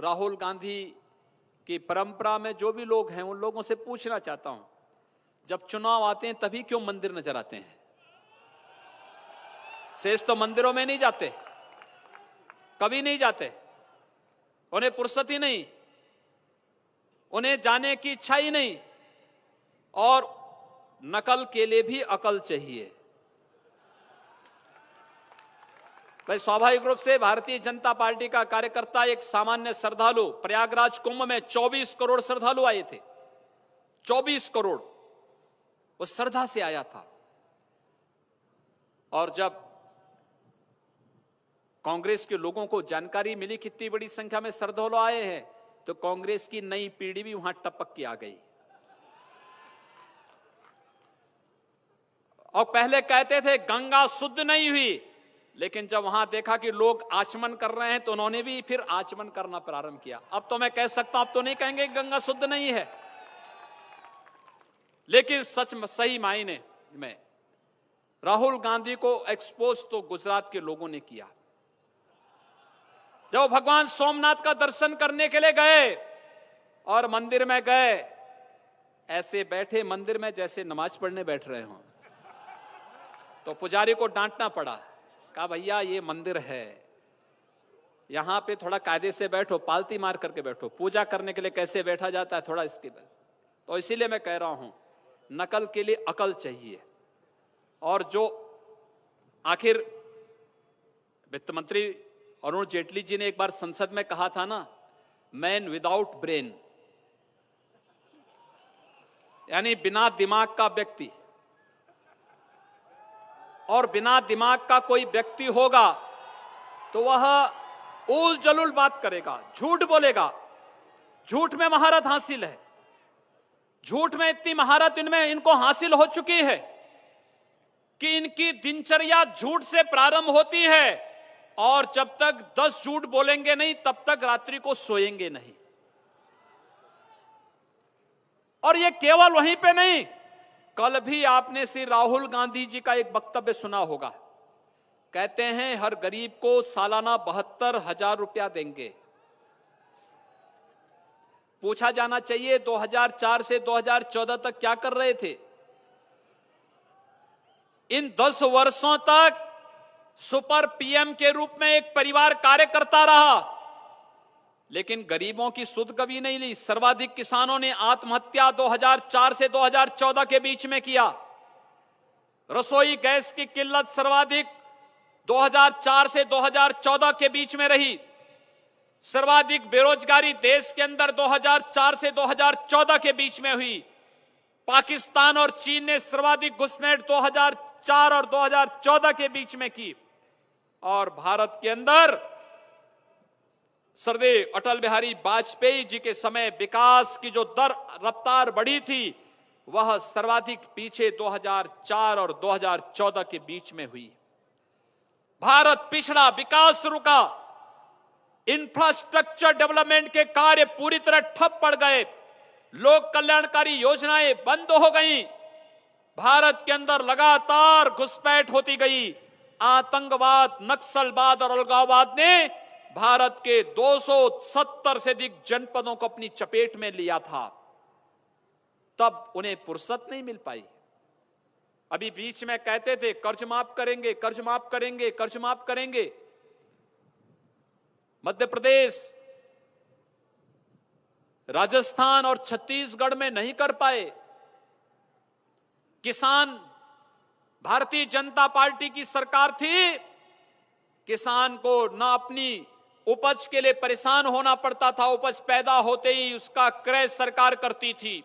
राहुल गांधी की परंपरा में जो भी लोग हैं उन लोगों से पूछना चाहता हूं, जब चुनाव आते हैं तभी क्यों मंदिर नजर आते हैं? शेष तो मंदिरों में नहीं जाते, कभी नहीं जाते, उन्हें फुर्सत ही नहीं, उन्हें जाने की इच्छा ही नहीं, और नकल के लिए भी अकल चाहिए। भाई स्वाभाविक रूप से भारतीय जनता पार्टी का कार्यकर्ता, एक सामान्य श्रद्धालु, प्रयागराज कुंभ में 24 करोड़ श्रद्धालु आए थे, 24 करोड़, वो श्रद्धा से आया था। और जब कांग्रेस के लोगों को जानकारी मिली कितनी बड़ी संख्या में श्रद्धालु आए हैं, तो कांग्रेस की नई पीढ़ी भी वहां टपक के आ गई। और पहले कहते थे गंगा शुद्ध नहीं हुई, लेकिन जब वहां देखा कि लोग आचमन कर रहे हैं तो उन्होंने भी फिर आचमन करना प्रारंभ किया। अब तो मैं कह सकता हूं, अब तो नहीं कहेंगे गंगा शुद्ध नहीं है, लेकिन सच में सही मायने में राहुल गांधी को एक्सपोज तो गुजरात के लोगों ने किया। जब भगवान सोमनाथ का दर्शन करने के लिए गए और मंदिर में गए, ऐसे बैठे मंदिर में जैसे नमाज पढ़ने बैठ रहे हों, तो पुजारी को डांटना पड़ा। कहा भैया ये मंदिर है, यहां पे थोड़ा कायदे से बैठो, पालती मार करके बैठो, पूजा करने के लिए कैसे बैठा जाता है थोड़ा इसके बाद। तो इसीलिए मैं कह रहा हूं, नकल के लिए अकल चाहिए। और जो आखिर वित्त मंत्री अरुण जेटली जी ने एक बार संसद में कहा था ना, मैन विदाउट ब्रेन, यानी बिना दिमाग का व्यक्ति, और बिना दिमाग का कोई व्यक्ति होगा तो वह उल जलुल बात करेगा, झूठ बोलेगा। झूठ में महारत हासिल है, झूठ में इतनी महारत इनको हासिल हो चुकी है कि इनकी दिनचर्या झूठ से प्रारंभ होती है, और जब तक 10 झूठ बोलेंगे नहीं तब तक रात्रि को सोएंगे नहीं। और ये केवल वहीं पे नहीं, कल भी आपने श्री राहुल गांधी जी का एक वक्तव्य सुना होगा। कहते हैं हर गरीब को सालाना 72,000 रुपया देंगे। पूछा जाना चाहिए 2004 से 2014 तक क्या कर रहे थे? इन 10 वर्षों तक सुपर पीएम के रूप में एक परिवार कार्य करता रहा, लेकिन गरीबों की सुध कभी नहीं ली। सर्वाधिक किसानों ने आत्महत्या 2004 से 2014 के बीच में किया। रसोई गैस की किल्लत सर्वाधिक 2004 से 2014 के बीच में रही। सर्वाधिक बेरोजगारी देश के अंदर 2004 से 2014 के बीच में हुई। पाकिस्तान और चीन ने सर्वाधिक घुसपैठ 2004 और 2014 के बीच में की, और भारत के अंदर सरदे अटल बिहारी वाजपेयी जी के समय विकास की जो दर रफ्तार बढ़ी थी, वह सर्वाधिक पीछे 2004 और 2014 के बीच में हुई। भारत पिछड़ा, विकास रुका, इंफ्रास्ट्रक्चर डेवलपमेंट के कार्य पूरी तरह ठप पड़ गए, लोक कल्याणकारी योजनाएं बंद हो गईं, भारत के अंदर लगातार घुसपैठ होती गई। आतंकवाद, नक्सलवाद और अलगाववाद ने भारत के 270 से अधिक जनपदों को अपनी चपेट में लिया था, तब उन्हें फुर्सत नहीं मिल पाई। अभी बीच में कहते थे कर्ज माफ करेंगे, कर्ज माफ करेंगे, कर्ज माफ करेंगे। मध्य प्रदेश, राजस्थान और छत्तीसगढ़ में नहीं कर पाए। किसान, भारतीय जनता पार्टी की सरकार थी, किसान को ना अपनी उपज के लिए परेशान होना पड़ता था, उपज पैदा होते ही उसका क्रय सरकार करती थी।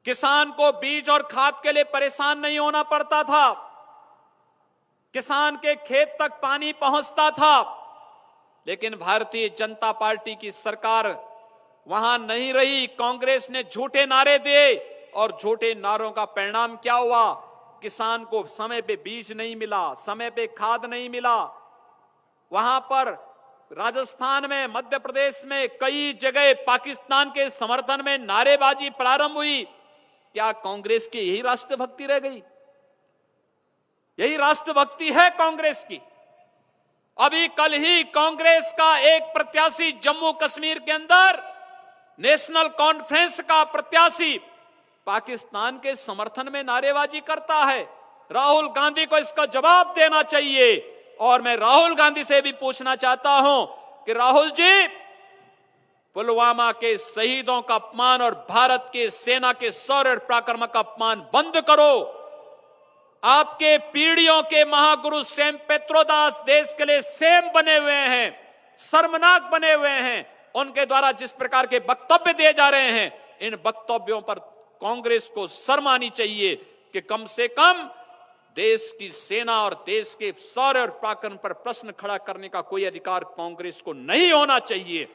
किसान को बीज और खाद के लिए परेशान नहीं होना पड़ता था, किसान के खेत तक पानी पहुंचता था। लेकिन भारतीय जनता पार्टी की सरकार वहां नहीं रही। कांग्रेस ने झूठे नारे दिए, और झूठे नारों का परिणाम क्या हुआ? किसान को समय पे बीज नहीं मिला, समय पे खाद नहीं मिला। वहां पर राजस्थान में, मध्य प्रदेश में कई जगह पाकिस्तान के समर्थन में नारेबाजी प्रारंभ हुई। क्या कांग्रेस की यही राष्ट्रभक्ति रह गई? यही राष्ट्रभक्ति है कांग्रेस की? अभी कल ही कांग्रेस का एक प्रत्याशी जम्मू कश्मीर के अंदर नेशनल कॉन्फ्रेंस का प्रत्याशी पाकिस्तान के समर्थन में नारेबाजी करता है। राहुल गांधी को इसका जवाब देना चाहिए। और मैं राहुल गांधी से भी पूछना चाहता हूं कि राहुल जी, पुलवामा के शहीदों का अपमान और भारत के सेना के शौर्य और पराक्रम का अपमान बंद करो। आपके पीढ़ियों के महागुरु सेम पेत्रोदास देश के लिए सेम बने हुए हैं, शर्मनाक बने हुए हैं। उनके द्वारा जिस प्रकार के वक्तव्य दिए जा रहे हैं, इन वक्तव्यों पर कांग्रेस को शर्म आनी चाहिए कि कम से कम देश की सेना और देश के शौर्य और पराक्रम पर प्रश्न खड़ा करने का कोई अधिकार कांग्रेस को नहीं होना चाहिए।